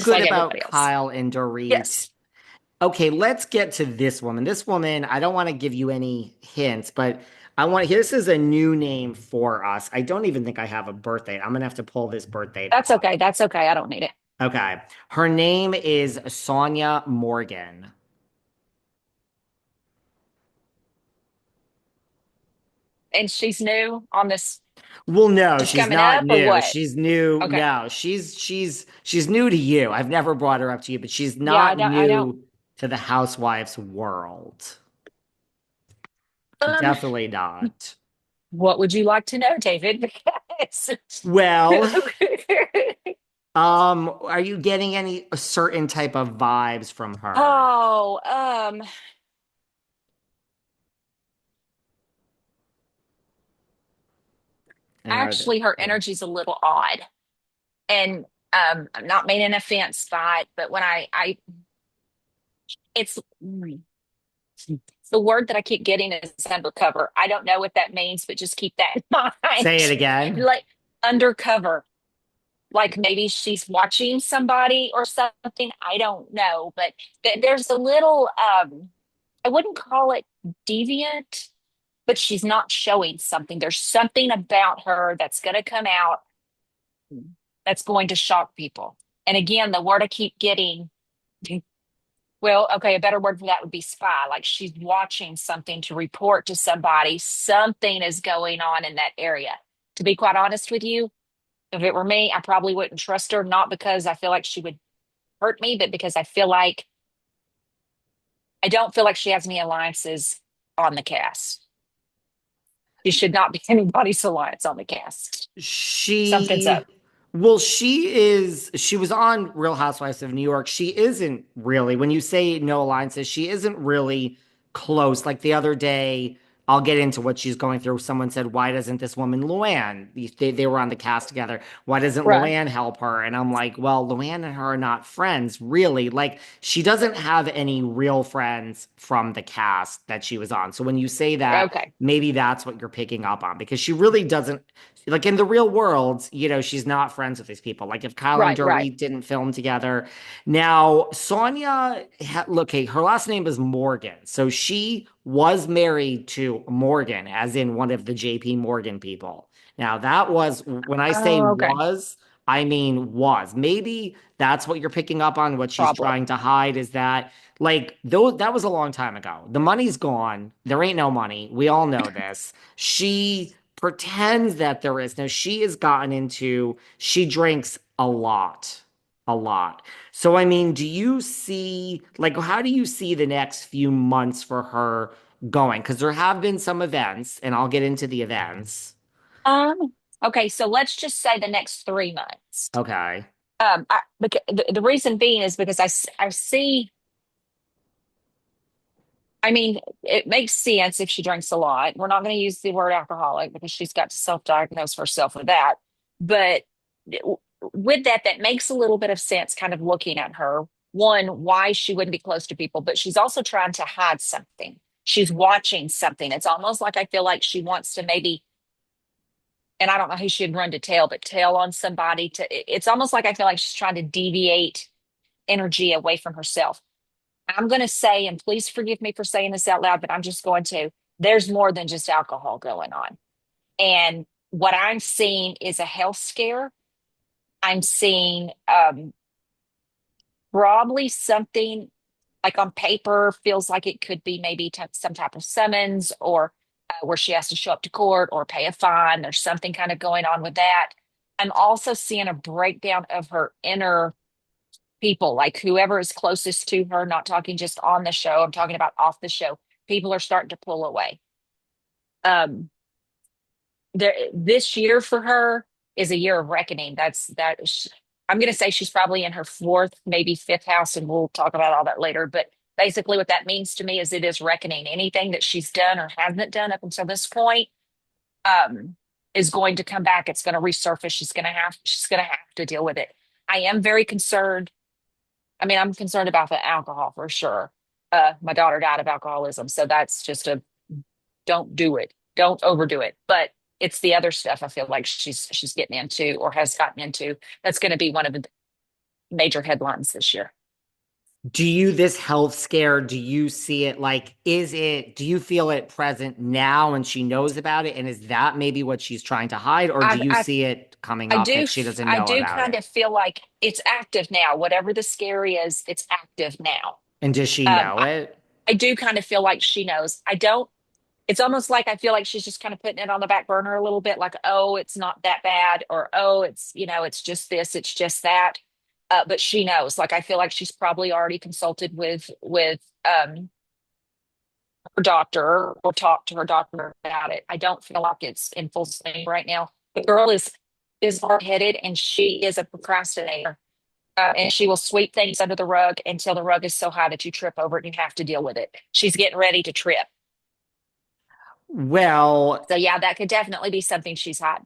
just good like about everybody else. Kyle and Dorit. Yes. Okay, let's get to this woman. This woman, I don't want to give you any hints, but I want this is a new name for us. I don't even think I have a birth date. I'm gonna have to pull this birth date That's up. okay. That's okay. I don't need it. Okay. Her name is Sonja Morgan. And she's new on this, Well, no, just she's coming not up or new. what? She's new. Okay. No, she's new to you. I've never brought her up to you, but she's Yeah, not I don't. new to the housewives world. Um, Definitely not. what would you like to know, David? Because Well, are you getting any a certain type of vibes from her? oh, And are the actually, her energy's a little odd, and I'm not meaning offense by it, but when it's the word that I keep getting is undercover. I don't know what that means, but just keep that in say it mind. again. Like undercover, like maybe she's watching somebody or something. I don't know, but there's a little, I wouldn't call it deviant, but she's not showing something. There's something about her that's going to come out that's going to shock people. And again, the word I keep getting, well, okay, a better word for that would be spy. Like she's watching something to report to somebody. Something is going on in that area. To be quite honest with you, if it were me, I probably wouldn't trust her, not because I feel like she would hurt me, but because I don't feel like she has any alliances on the cast. She should not be anybody's alliance on the cast. Something's She, up. well, she was on Real Housewives of New York. She isn't really, when you say no alliances, she isn't really close. Like the other day, I'll get into what she's going through. Someone said, why doesn't this woman, Luann, they were on the cast together. Why doesn't Right. Luann help her? And I'm like, well, Luann and her are not friends, really. Like she doesn't have any real friends from the cast that she was on. So when you say that, Okay. maybe that's what you're picking up on because she really doesn't like in the real world, she's not friends with these people. Like if Kyle and Right. Right. Dorit didn't film together. Now, Sonia, look, hey, her last name is Morgan. So she was married to Morgan, as in one of the JP Morgan people. Now, that was when I say Oh, okay. was, I mean was. Maybe that's what you're picking up on. What she's Probably. trying to hide is that like though that was a long time ago. The money's gone. There ain't no money. We all know this. She pretends that there is. Now she has gotten into, she drinks a lot, a lot. So, I mean, do you see, like, how do you see the next few months for her going? Because there have been some events, and I'll get into the events. Okay, so let's just say the next 3 months. Okay. The reason being is because I see, I mean, it makes sense if she drinks a lot. We're not going to use the word alcoholic because she's got to self-diagnose herself with that. But with that, that makes a little bit of sense kind of looking at her. One, why she wouldn't be close to people, but she's also trying to hide something. She's watching something. It's almost like I feel like she wants to maybe, and I don't know who she'd run to tell, but tell on somebody it's almost like I feel like she's trying to deviate energy away from herself. I'm going to say, and please forgive me for saying this out loud, but I'm just going to, there's more than just alcohol going on. And what I'm seeing is a health scare. I'm seeing probably something like on paper feels like it could be maybe some type of summons or where she has to show up to court or pay a fine. There's something kind of going on with that. I'm also seeing a breakdown of her inner people, like whoever is closest to her, not talking just on the show, I'm talking about off the show. People are starting to pull away. Um, this year for her is a year of reckoning. I'm going to say she's probably in her fourth, maybe fifth house, and we'll talk about all that later. But basically, what that means to me is it is reckoning. Anything that she's done or hasn't done up until this point, um, is going to come back. It's going to resurface. She's going to have to deal with it. I am very concerned. I mean, I'm concerned about the alcohol for sure. My daughter died of alcoholism, so that's just a don't do it, don't overdo it. But it's the other stuff I feel like she's getting into or has gotten into. That's going to be one of the. major headlines this year. Do you, this health scare, do you see it like, do you feel it present now and she knows about it? And is that maybe what she's trying to hide? Or do I you I see it coming up that she doesn't I know do about kind it? of feel like it's active now. Whatever the scare is, it's active now. And does she Um, know I, it? I do kind of feel like she knows. I don't. It's almost like I feel like she's just kind of putting it on the back burner a little bit, like, oh, it's not that bad, or oh, it's, it's just this, it's just that. But she knows. Like, I feel like she's probably already consulted with her doctor or talked to her doctor about it. I don't feel like it's in full swing right now. The girl is hard headed and she is a procrastinator. And she will sweep things under the rug until the rug is so high that you trip over it and you have to deal with it. She's getting ready to trip. Well, So yeah, that could definitely be something she's had.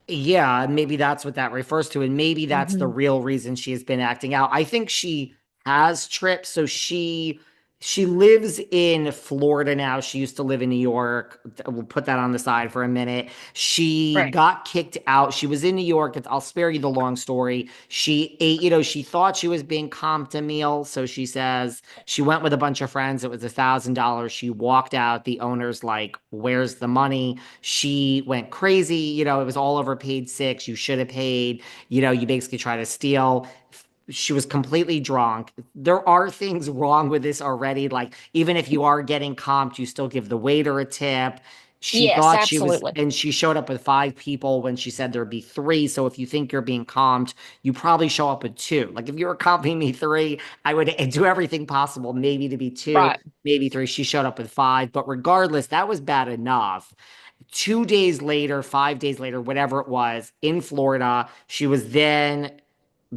yeah, maybe that's what that refers to. And maybe that's the Hmm. real reason she has been acting out. I think she has trips. So she lives in Florida now. She used to live in New York. We'll put that on the side for a minute. She Right. got kicked out. She was in New York. I'll spare you the long story. She ate, she thought she was being comped a meal. So she says she went with a bunch of friends. It was $1,000. She walked out. The owner's like, "Where's the money?" She went crazy. It was all over paid six. You should have paid. You basically try to steal. She was completely drunk. There are things wrong with this already. Like, even if you are getting comped, you still give the waiter a tip. She Yes, thought she was, absolutely. and she showed up with five people when she said there'd be three. So if you think you're being comped, you probably show up with two. Like, if you were comping me three, I would do everything possible, maybe to be two, Right. maybe three. She showed up with five. But regardless, that was bad enough. 2 days later, 5 days later, whatever it was, in Florida, she was then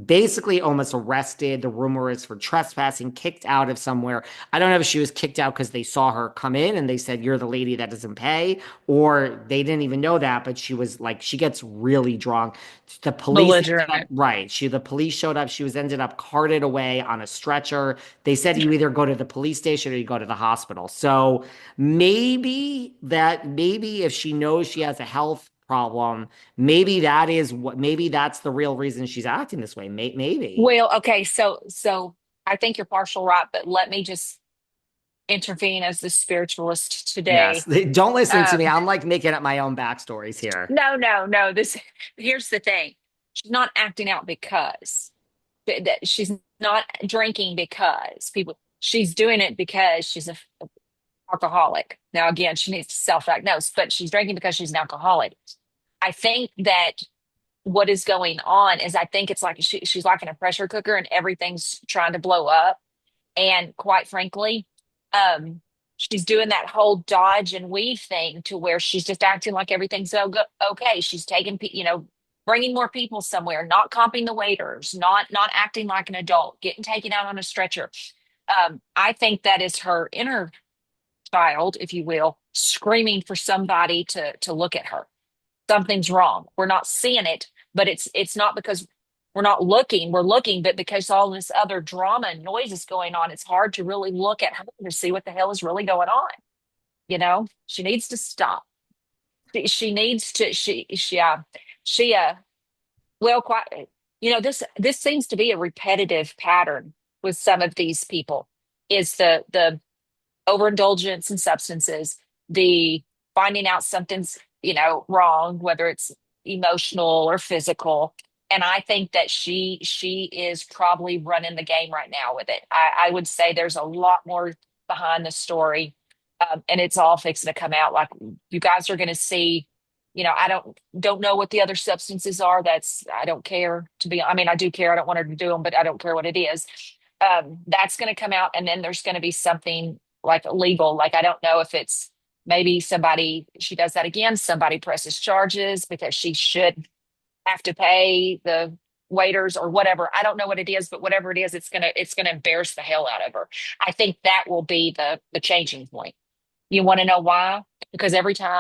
basically almost arrested. The rumor is for trespassing, kicked out of somewhere. I don't know if she was kicked out because they saw her come in and they said, "You're the lady that doesn't pay," or they didn't even know that, but she was like, she gets really drunk. The police ended up, Belligerent. right. The police showed up. She was ended up carted away on a stretcher. They said you either go to the police station or you go to the hospital. So maybe if she knows she has a health problem, maybe that's the real reason she's acting this way. Maybe. Well, okay, so I think you're partial right, but let me just intervene as the spiritualist Yes. today. Don't listen to me. Um, I'm like making up my own backstories here. no, no, no. Here's the thing. She's not acting out because she's not drinking because people. She's doing it because she's a alcoholic. Now, again, she needs to self-diagnose, but she's drinking because she's an alcoholic. I think that what is going on is I think it's like she's like in a pressure cooker and everything's trying to blow up. And quite frankly, um, she's doing that whole dodge and weave thing to where she's just acting like everything's okay. She's taking, bringing more people somewhere, not comping the waiters, not acting like an adult, getting taken out on a stretcher. I think that is her inner child, if you will, screaming for somebody to look at her. Something's wrong. We're not seeing it, but it's not because we're not looking. We're looking, but because all this other drama and noise is going on, it's hard to really look at her to see what the hell is really going on. She needs to stop. She needs to. She well, quite. This seems to be a repetitive pattern with some of these people. Is the overindulgence in substances, the finding out something's, wrong, whether it's emotional or physical. And I think that she is probably running the game right now with it. I would say there's a lot more behind the story. And it's all fixing to come out. Like, you guys are going to see, I don't know what the other substances are. I don't care to be, I mean, I do care. I don't want her to do them, but I don't care what it is. That's going to come out. And then there's going to be something like legal. Like, I don't know if it's maybe she does that again. Somebody presses charges because she should have to pay the waiters or whatever. I don't know what it is, but whatever it is, it's gonna embarrass the hell out of her. I think that will be the changing point. You want to know why? Because every time